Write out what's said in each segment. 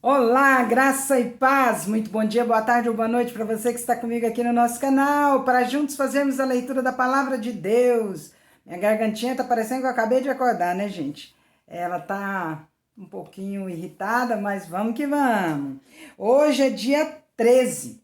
Olá, graça e paz, muito bom dia, boa tarde ou boa noite para você que está comigo aqui no nosso canal, para juntos fazermos a leitura da Palavra de Deus. Minha gargantinha tá parecendo que eu acabei de acordar, né, gente? Ela tá um pouquinho irritada, mas vamos que vamos. Hoje é dia 13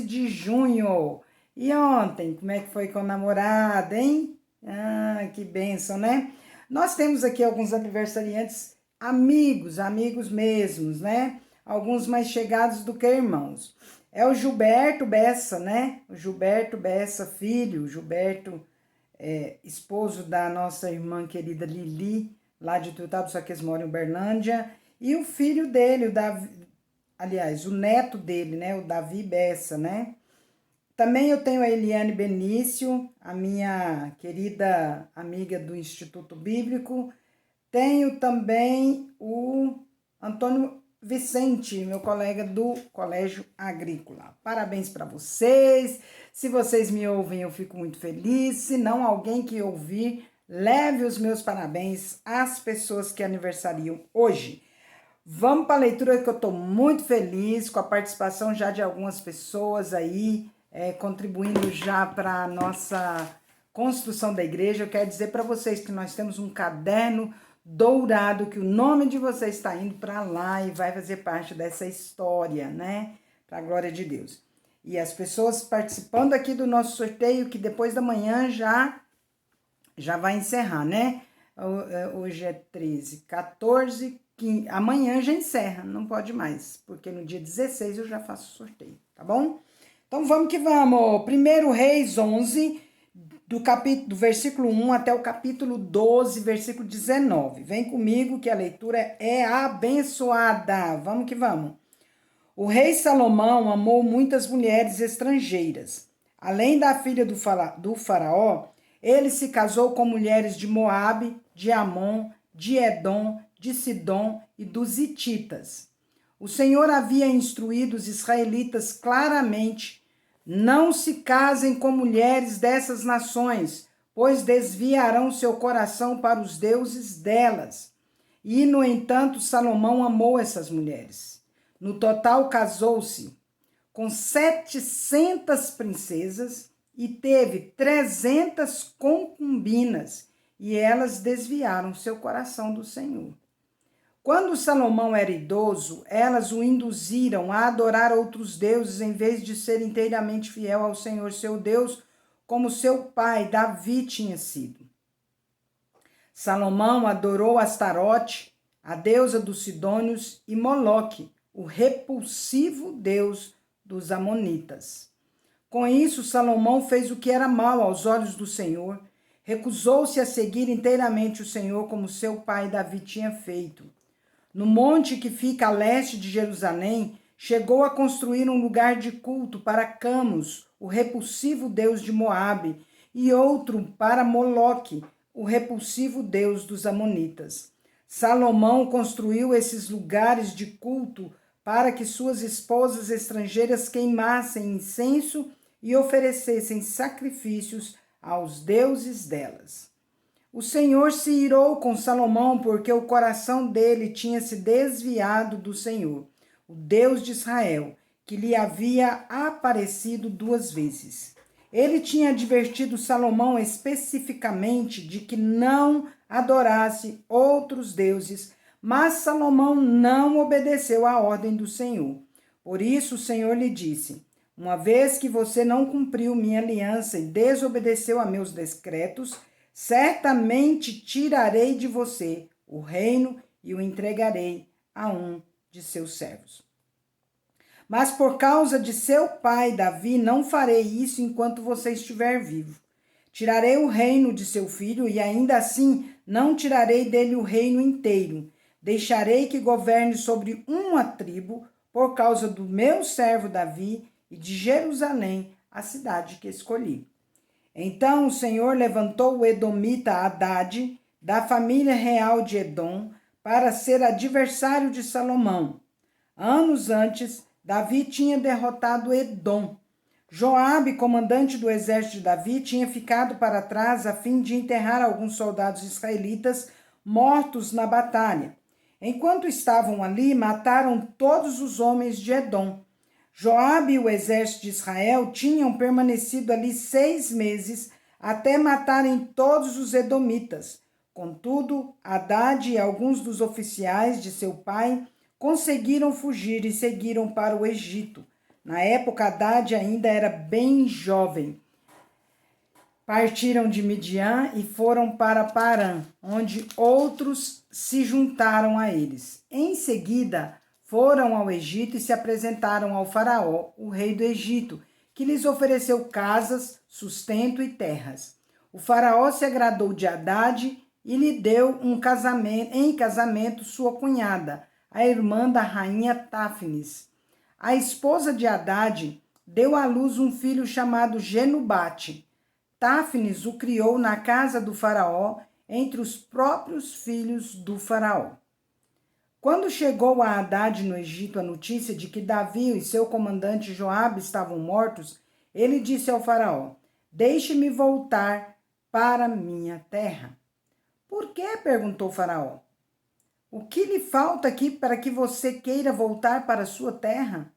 de junho. E ontem, como é que foi com a namorada, hein? Ah, que bênção, né? Nós temos aqui alguns aniversariantes amigos mesmos, né? Alguns mais chegados do que irmãos. É o Gilberto Bessa, né? O Gilberto Bessa, filho, Gilberto, esposo da nossa irmã querida Lili, lá de Tuiutaba, só que eles moram em Uberlândia. E o filho dele, o Davi, aliás, o neto dele, né? O Davi Bessa, né? Também eu tenho a Eliane Benício, a minha querida amiga do Instituto Bíblico. Tenho também o Antônio Vicente, meu colega do Colégio Agrícola. Parabéns para vocês. Se vocês me ouvem, eu fico muito feliz. Se não, alguém que ouvir, leve os meus parabéns às pessoas que aniversariam hoje. Vamos para a leitura, que eu estou muito feliz com a participação já de algumas pessoas aí, contribuindo já para a nossa construção da igreja. Eu quero dizer para vocês que nós temos um caderno dourado, que o nome de vocês está indo para lá e vai fazer parte dessa história, né? Para a glória de Deus. E as pessoas participando aqui do nosso sorteio, que depois da manhã já vai encerrar, né? Hoje é 13, 14, 15. Amanhã já encerra, não pode mais, porque no dia 16 eu já faço o sorteio, tá bom? Então vamos que vamos. 1 Reis 11, do versículo 1 até o capítulo 12, versículo 19. Vem comigo que a leitura é abençoada. Vamos que vamos. O rei Salomão amou muitas mulheres estrangeiras. Além da filha do faraó, ele se casou com mulheres de Moabe, de Amon, de Edom, de Sidom e dos Hititas. O Senhor havia instruído os israelitas claramente: não se casem com mulheres dessas nações, pois desviarão seu coração para os deuses delas. E, no entanto, Salomão amou essas mulheres. No total, casou-se com 700 princesas e teve 300 concubinas, e elas desviaram seu coração do Senhor. Quando Salomão era idoso, elas o induziram a adorar outros deuses em vez de ser inteiramente fiel ao Senhor seu Deus, como seu pai Davi tinha sido. Salomão adorou Astarote, a deusa dos Sidônios, e Moloque, o repulsivo deus dos Amonitas. Com isso, Salomão fez o que era mal aos olhos do Senhor, recusou-se a seguir inteiramente o Senhor como seu pai Davi tinha feito. No monte que fica a leste de Jerusalém, chegou a construir um lugar de culto para Camus, o repulsivo deus de Moabe, e outro para Moloque, o repulsivo deus dos Amonitas. Salomão construiu esses lugares de culto para que suas esposas estrangeiras queimassem incenso e oferecessem sacrifícios aos deuses delas. O Senhor se irou com Salomão porque o coração dele tinha se desviado do Senhor, o Deus de Israel, que lhe havia aparecido 2 vezes. Ele tinha advertido Salomão especificamente de que não adorasse outros deuses, mas Salomão não obedeceu à ordem do Senhor. Por isso o Senhor lhe disse: uma vez que você não cumpriu minha aliança e desobedeceu a meus decretos, certamente tirarei de você o reino e o entregarei a um de seus servos. Mas por causa de seu pai Davi, não farei isso enquanto você estiver vivo. Tirarei o reino de seu filho e ainda assim não tirarei dele o reino inteiro. Deixarei que governe sobre uma tribo por causa do meu servo Davi e de Jerusalém, a cidade que escolhi. Então o Senhor levantou o edomita Hadade, da família real de Edom, para ser adversário de Salomão. Anos antes, Davi tinha derrotado Edom. Joabe, comandante do exército de Davi, tinha ficado para trás a fim de enterrar alguns soldados israelitas mortos na batalha. Enquanto estavam ali, mataram todos os homens de Edom. Joabe e o exército de Israel tinham permanecido ali 6 meses até matarem todos os edomitas. Contudo, Hadade e alguns dos oficiais de seu pai conseguiram fugir e seguiram para o Egito. Na época, Hadade ainda era bem jovem. Partiram de Midian e foram para Parã, onde outros se juntaram a eles. Em seguida, foram ao Egito e se apresentaram ao faraó, o rei do Egito, que lhes ofereceu casas, sustento e terras. O faraó se agradou de Hadade e lhe deu em casamento sua cunhada, a irmã da rainha Táfnis. A esposa de Hadade deu à luz um filho chamado Genubate. Táfnis o criou na casa do faraó, entre os próprios filhos do faraó. Quando chegou a Hadade no Egito a notícia de que Davi e seu comandante Joabe estavam mortos, ele disse ao faraó: "Deixe-me voltar para minha terra." "Por quê?" perguntou o faraó. "O que lhe falta aqui para que você queira voltar para sua terra?"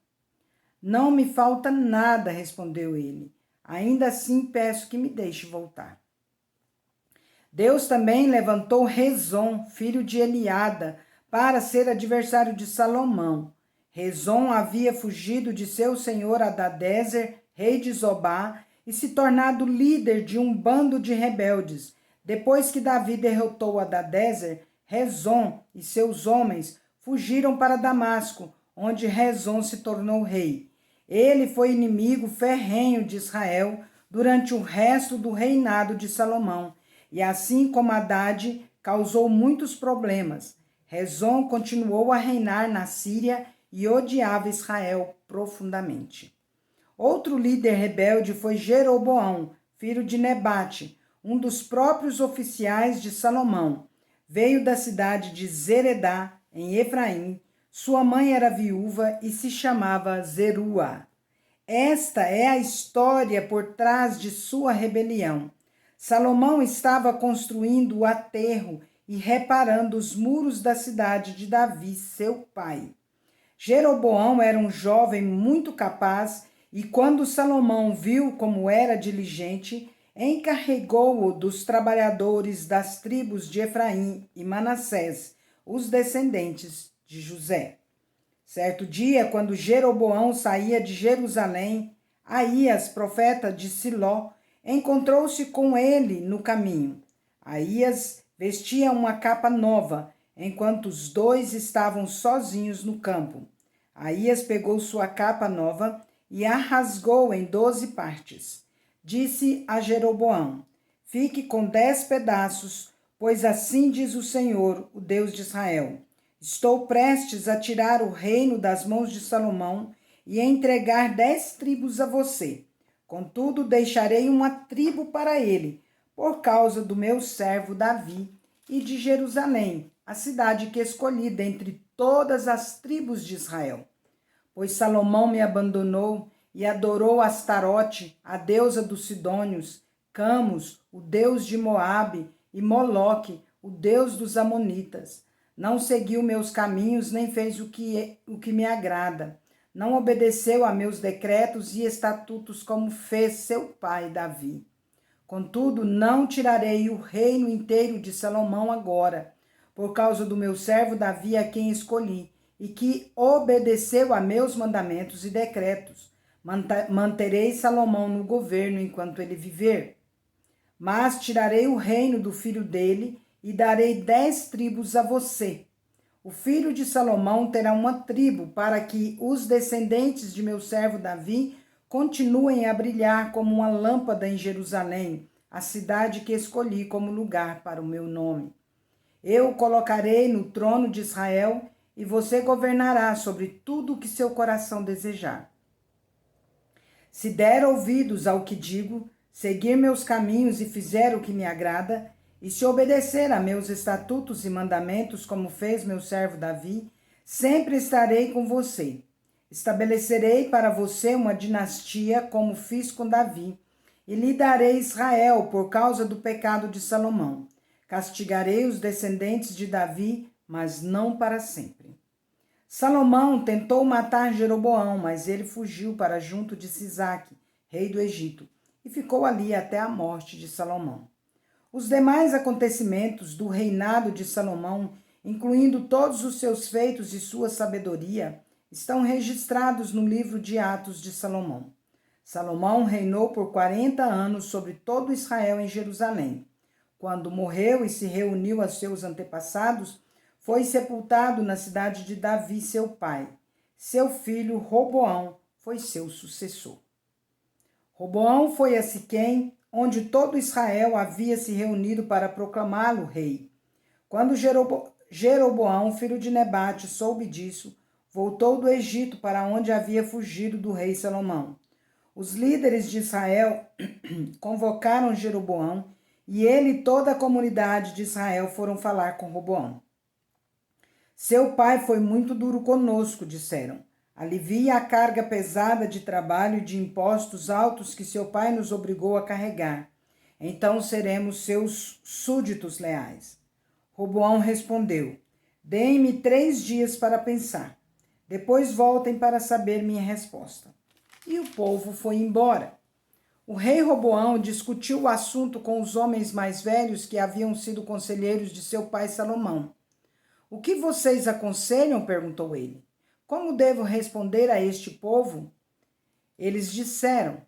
"Não me falta nada", respondeu ele. "Ainda assim peço que me deixe voltar." Deus também levantou Rezon, filho de Eliada, para ser adversário de Salomão. Rezon havia fugido de seu senhor Hadadezer, rei de Zobá, e se tornado líder de um bando de rebeldes. Depois que Davi derrotou Hadadezer, Rezon e seus homens fugiram para Damasco, onde Rezon se tornou rei. Ele foi inimigo ferrenho de Israel durante o resto do reinado de Salomão, e assim como Hadade, causou muitos problemas. Rezon continuou a reinar na Síria e odiava Israel profundamente. Outro líder rebelde foi Jeroboão, filho de Nebate, um dos próprios oficiais de Salomão. Veio da cidade de Zeredá, em Efraim. Sua mãe era viúva e se chamava Zerua. Esta é a história por trás de sua rebelião. Salomão estava construindo o aterro e reparando os muros da cidade de Davi, seu pai. Jeroboão era um jovem muito capaz e, quando Salomão viu como era diligente, encarregou-o dos trabalhadores das tribos de Efraim e Manassés, os descendentes de José. Certo dia, quando Jeroboão saía de Jerusalém, Aías, profeta de Siló, encontrou-se com ele no caminho. Aías vestia uma capa nova, enquanto os dois estavam sozinhos no campo. Aías pegou sua capa nova e a rasgou em 12 partes. Disse a Jeroboão: "Fique com 10 pedaços, pois assim diz o Senhor, o Deus de Israel: Estou prestes a tirar o reino das mãos de Salomão e a entregar 10 tribos a você. Contudo, deixarei uma tribo para ele, por causa do meu servo Davi e de Jerusalém, a cidade que escolhi dentre todas as tribos de Israel. Pois Salomão me abandonou e adorou Astarote, a deusa dos Sidônios, Camus, o deus de Moabe, e Moloque, o deus dos Amonitas. Não seguiu meus caminhos, nem fez o que me agrada. Não obedeceu a meus decretos e estatutos, como fez seu pai Davi. Contudo, não tirarei o reino inteiro de Salomão agora, por causa do meu servo Davi, a quem escolhi, e que obedeceu a meus mandamentos e decretos. Manterei Salomão no governo enquanto ele viver. Mas tirarei o reino do filho dele e darei 10 tribos a você. O filho de Salomão terá uma tribo, para que os descendentes de meu servo Davi continuem a brilhar como uma lâmpada em Jerusalém, a cidade que escolhi como lugar para o meu nome. Eu o colocarei no trono de Israel e você governará sobre tudo o que seu coração desejar. Se der ouvidos ao que digo, seguir meus caminhos e fizer o que me agrada, e se obedecer a meus estatutos e mandamentos, como fez meu servo Davi, sempre estarei com você. Estabelecerei para você uma dinastia, como fiz com Davi, e lhe darei Israel por causa do pecado de Salomão. Castigarei os descendentes de Davi mas não para sempre. Salomão tentou matar Jeroboão, mas ele fugiu para junto de Sisaque, rei do Egito, e ficou ali até a morte de Salomão. Os demais acontecimentos do reinado de Salomão, incluindo todos os seus feitos e sua sabedoria, estão registrados no livro de Atos de Salomão. Salomão reinou por 40 anos sobre todo Israel em Jerusalém. Quando morreu e se reuniu a seus antepassados, foi sepultado na cidade de Davi, seu pai. Seu filho Roboão foi seu sucessor. Roboão foi a Siquém, onde todo Israel havia se reunido para proclamá-lo rei. Quando Jeroboão, filho de Nebate, soube disso, voltou do Egito para onde havia fugido do rei Salomão. Os líderes de Israel convocaram Jeroboão e ele e toda a comunidade de Israel foram falar com Roboão. Seu pai foi muito duro conosco, disseram. Alivia a carga pesada de trabalho e de impostos altos que seu pai nos obrigou a carregar. Então seremos seus súditos leais. Roboão respondeu: Deem-me 3 dias para pensar. Depois voltem para saber minha resposta. E o povo foi embora. O rei Roboão discutiu o assunto com os homens mais velhos que haviam sido conselheiros de seu pai Salomão. O que vocês aconselham? Perguntou ele. Como devo responder a este povo? Eles disseram: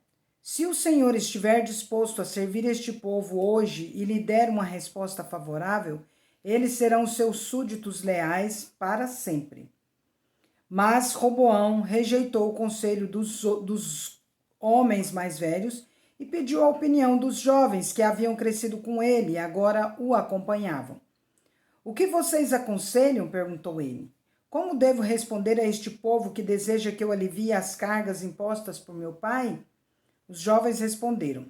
Se o Senhor estiver disposto a servir este povo hoje e lhe der uma resposta favorável, eles serão seus súditos leais para sempre. Mas Roboão rejeitou o conselho dos homens mais velhos e pediu a opinião dos jovens que haviam crescido com ele e agora o acompanhavam. O que vocês aconselham? Perguntou ele. Como devo responder a este povo que deseja que eu alivie as cargas impostas por meu pai? Os jovens responderam: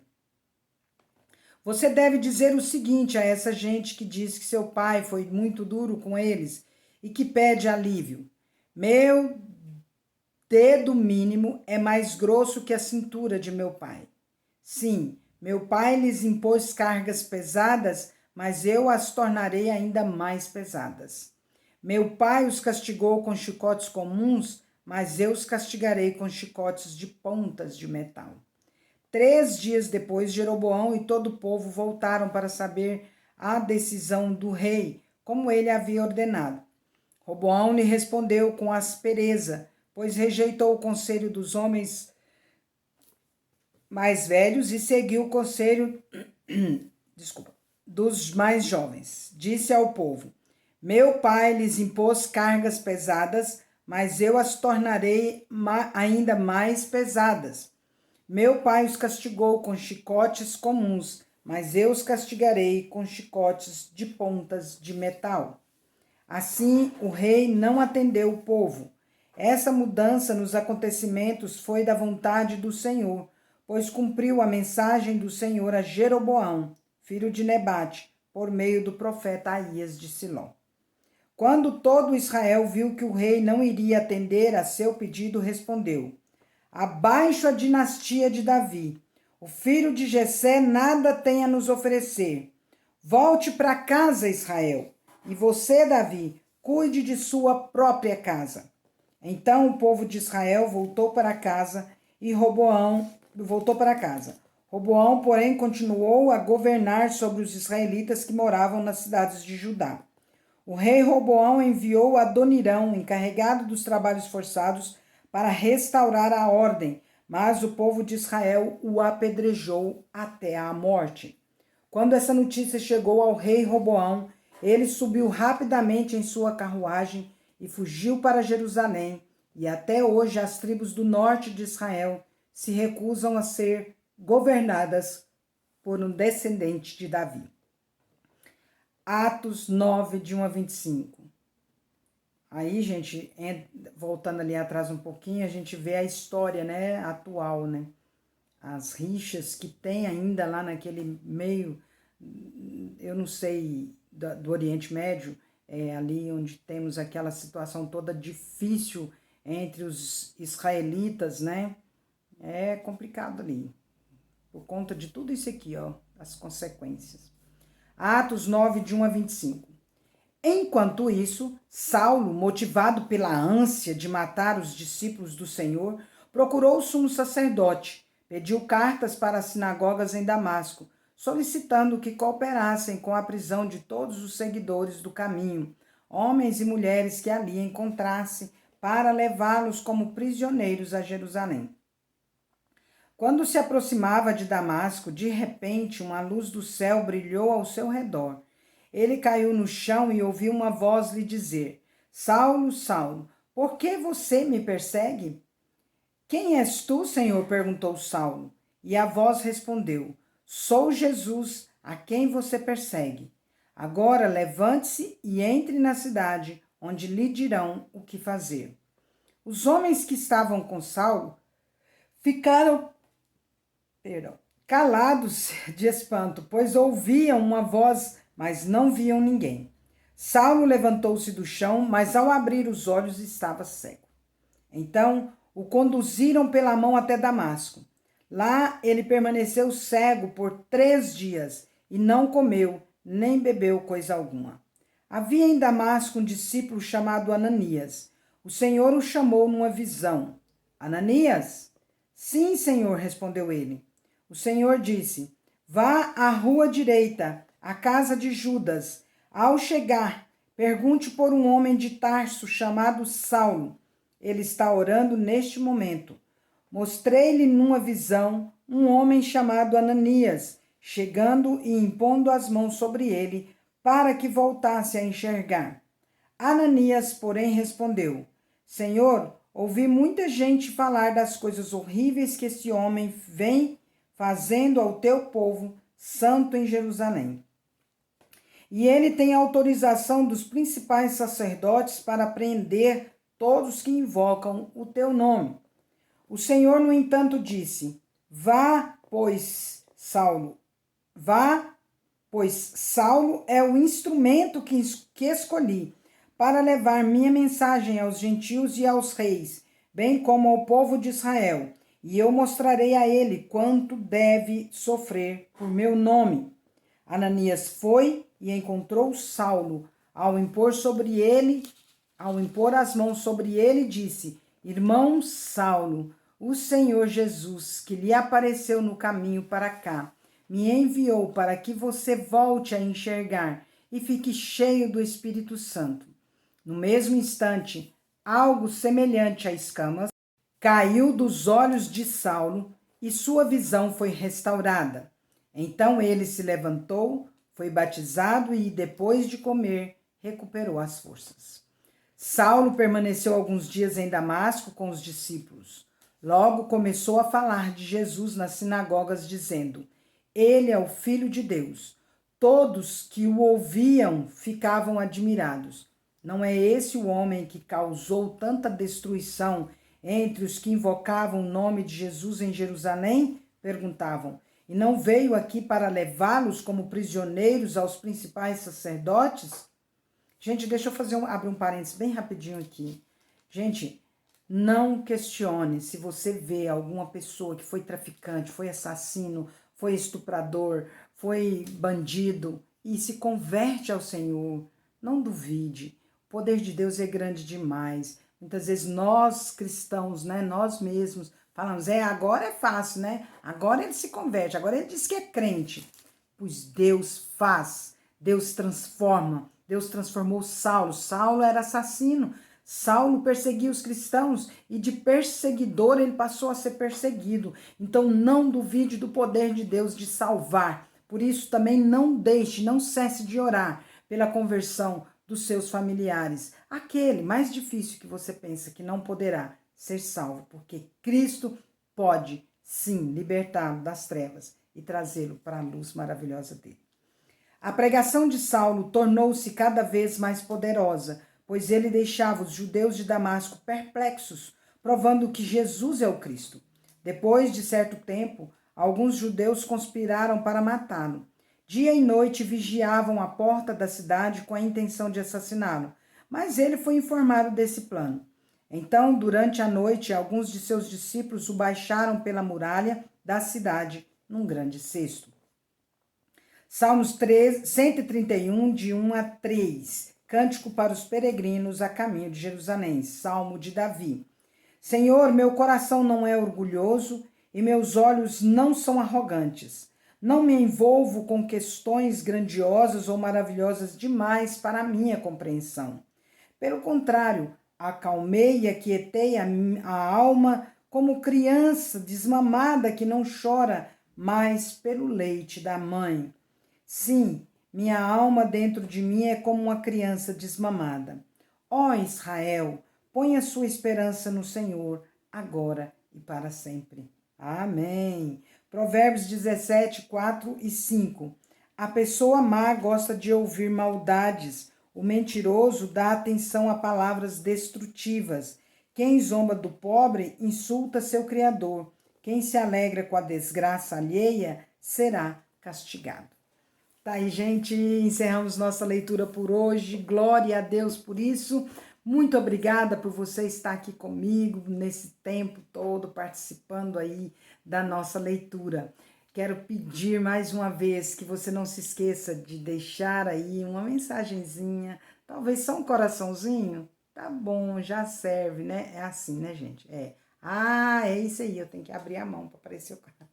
Você deve dizer o seguinte a essa gente que diz que seu pai foi muito duro com eles e que pede alívio. Meu dedo mínimo é mais grosso que a cintura de meu pai. Sim, meu pai lhes impôs cargas pesadas, mas eu as tornarei ainda mais pesadas. Meu pai os castigou com chicotes comuns, mas eu os castigarei com chicotes de pontas de metal. 3 dias depois, Jeroboão e todo o povo voltaram para saber a decisão do rei, como ele havia ordenado. Roboão lhe respondeu com aspereza, pois rejeitou o conselho dos homens mais velhos e seguiu o conselho dos mais jovens. Disse ao povo: Meu pai lhes impôs cargas pesadas, mas eu as tornarei ainda mais pesadas. Meu pai os castigou com chicotes comuns, mas eu os castigarei com chicotes de pontas de metal. Assim, o rei não atendeu o povo. Essa mudança nos acontecimentos foi da vontade do Senhor, pois cumpriu a mensagem do Senhor a Jeroboão, filho de Nebate, por meio do profeta Aías de Siló. Quando todo Israel viu que o rei não iria atender a seu pedido, respondeu: Abaixo a dinastia de Davi. O filho de Jessé nada tem a nos oferecer. Volte para casa, Israel. E você, Davi, cuide de sua própria casa. Então o povo de Israel voltou para casa e Roboão voltou para casa. Roboão, porém, continuou a governar sobre os israelitas que moravam nas cidades de Judá. O rei Roboão enviou Adonirão, encarregado dos trabalhos forçados, para restaurar a ordem, mas o povo de Israel o apedrejou até a morte. Quando essa notícia chegou ao rei Roboão, ele subiu rapidamente em sua carruagem e fugiu para Jerusalém, e até hoje as tribos do norte de Israel se recusam a ser governadas por um descendente de Davi. Atos 9, de 1 a 25. Aí, gente, voltando ali atrás um pouquinho, a gente vê a história, né, atual, né? As rixas que tem ainda lá naquele meio, eu não sei, do Oriente Médio, ali onde temos aquela situação toda difícil entre os israelitas, né? É complicado ali, por conta de tudo isso aqui, ó, as consequências. Atos 9, de 1 a 25. Enquanto isso, Saulo, motivado pela ânsia de matar os discípulos do Senhor, procurou o sumo sacerdote, pediu cartas para as sinagogas em Damasco, solicitando que cooperassem com a prisão de todos os seguidores do caminho, homens e mulheres que ali encontrasse, para levá-los como prisioneiros a Jerusalém. Quando se aproximava de Damasco, de repente uma luz do céu brilhou ao seu redor. Ele caiu no chão e ouviu uma voz lhe dizer: Saulo, Saulo, por que você me persegue? Quem és tu, Senhor? Perguntou Saulo. E a voz respondeu: Sou Jesus, a quem você persegue. Agora levante-se e entre na cidade, onde lhe dirão o que fazer. Os homens que estavam com Saulo ficaram calados de espanto, pois ouviam uma voz, mas não viam ninguém. Saulo levantou-se do chão, mas ao abrir os olhos estava cego. Então o conduziram pela mão até Damasco. Lá ele permaneceu cego por 3 dias e não comeu nem bebeu coisa alguma. Havia em Damasco um discípulo chamado Ananias. O Senhor o chamou numa visão. Ananias? Sim, Senhor, respondeu ele. O Senhor disse: Vá à rua direita, à casa de Judas. Ao chegar, pergunte por um homem de Tarso chamado Saulo. Ele está orando neste momento. Mostrei-lhe numa visão um homem chamado Ananias, chegando e impondo as mãos sobre ele, para que voltasse a enxergar. Ananias, porém, respondeu: Senhor, ouvi muita gente falar das coisas horríveis que esse homem vem fazendo ao teu povo santo em Jerusalém. E ele tem autorização dos principais sacerdotes para prender todos que invocam o teu nome. O Senhor, no entanto, disse: Vá, pois Saulo é o instrumento que escolhi para levar minha mensagem aos gentios e aos reis, bem como ao povo de Israel, e eu mostrarei a ele quanto deve sofrer por meu nome. Ananias foi e encontrou Saulo. Ao impor as mãos sobre ele, disse: Irmão Saulo, o Senhor Jesus, que lhe apareceu no caminho para cá, me enviou para que você volte a enxergar e fique cheio do Espírito Santo. No mesmo instante, algo semelhante a escamas caiu dos olhos de Saulo e sua visão foi restaurada. Então ele se levantou, foi batizado e, depois de comer, recuperou as forças. Saulo permaneceu alguns dias em Damasco com os discípulos. Logo começou a falar de Jesus nas sinagogas, dizendo: Ele é o Filho de Deus. Todos que o ouviam ficavam admirados. Não é esse o homem que causou tanta destruição entre os que invocavam o nome de Jesus em Jerusalém? Perguntavam. E não veio aqui para levá-los como prisioneiros aos principais sacerdotes? Gente, deixa eu abrir um parênteses bem rapidinho aqui. Gente, não questione se você vê alguma pessoa que foi traficante, foi assassino, foi estuprador, foi bandido e se converte ao Senhor. Não duvide. O poder de Deus é grande demais. Muitas vezes nós cristãos, né, nós mesmos, falamos: agora é fácil, né? Agora ele se converte, agora ele diz que é crente. Pois Deus faz, Deus transforma. Deus transformou Saulo. Saulo era assassino. Saulo perseguia os cristãos e de perseguidor ele passou a ser perseguido. Então não duvide do poder de Deus de salvar. Por isso também não cesse de orar pela conversão dos seus familiares. Aquele mais difícil que você pensa que não poderá ser salvo, porque Cristo pode sim libertá-lo das trevas e trazê-lo para a luz maravilhosa dele. A pregação de Saulo tornou-se cada vez mais poderosa, pois ele deixava os judeus de Damasco perplexos, provando que Jesus é o Cristo. Depois de certo tempo, alguns judeus conspiraram para matá-lo. Dia e noite vigiavam a porta da cidade com a intenção de assassiná-lo, mas ele foi informado desse plano. Então, durante a noite, alguns de seus discípulos o baixaram pela muralha da cidade num grande cesto. Salmos 131, de 1 a 3. Cântico para os peregrinos a caminho de Jerusalém. Salmo de Davi. Senhor, meu coração não é orgulhoso e meus olhos não são arrogantes. Não me envolvo com questões grandiosas ou maravilhosas demais para a minha compreensão. Pelo contrário, acalmei e aquietei a alma como criança desmamada que não chora mais pelo leite da mãe. Sim, minha alma dentro de mim é como uma criança desmamada. Ó Israel, ponha sua esperança no Senhor, agora e para sempre. Amém. Provérbios 17, 4 e 5. A pessoa má gosta de ouvir maldades. O mentiroso dá atenção a palavras destrutivas. Quem zomba do pobre insulta seu Criador. Quem se alegra com a desgraça alheia será castigado. Tá aí, gente, encerramos nossa leitura por hoje. Glória a Deus por isso. Muito obrigada por você estar aqui comigo nesse tempo todo, participando aí da nossa leitura. Quero pedir mais uma vez que você não se esqueça de deixar aí uma mensagenzinha, talvez só um coraçãozinho. Tá bom, já serve, né? É assim, né, gente? É isso aí, eu tenho que abrir a mão para aparecer o cara.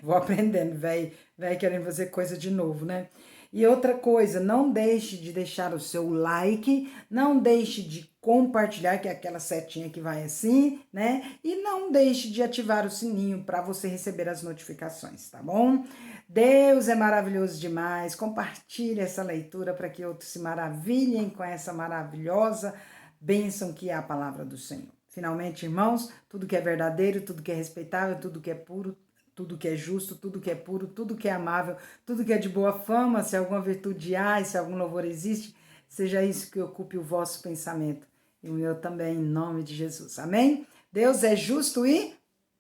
Vou aprendendo, velho querendo fazer coisa de novo, né? E outra coisa, não deixe de deixar o seu like, não deixe de compartilhar, que é aquela setinha que vai assim, né? E não deixe de ativar o sininho para você receber as notificações, tá bom? Deus é maravilhoso demais. Compartilhe essa leitura para que outros se maravilhem com essa maravilhosa bênção que é a palavra do Senhor. Finalmente, irmãos, tudo que é verdadeiro, tudo que é respeitável, tudo que é puro, tudo que é justo, tudo que é puro, tudo que é amável, tudo que é de boa fama, se alguma virtude há, se algum louvor existe, seja isso que ocupe o vosso pensamento. E o meu também, em nome de Jesus. Amém? Deus é justo e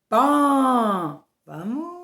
bom! Vamos!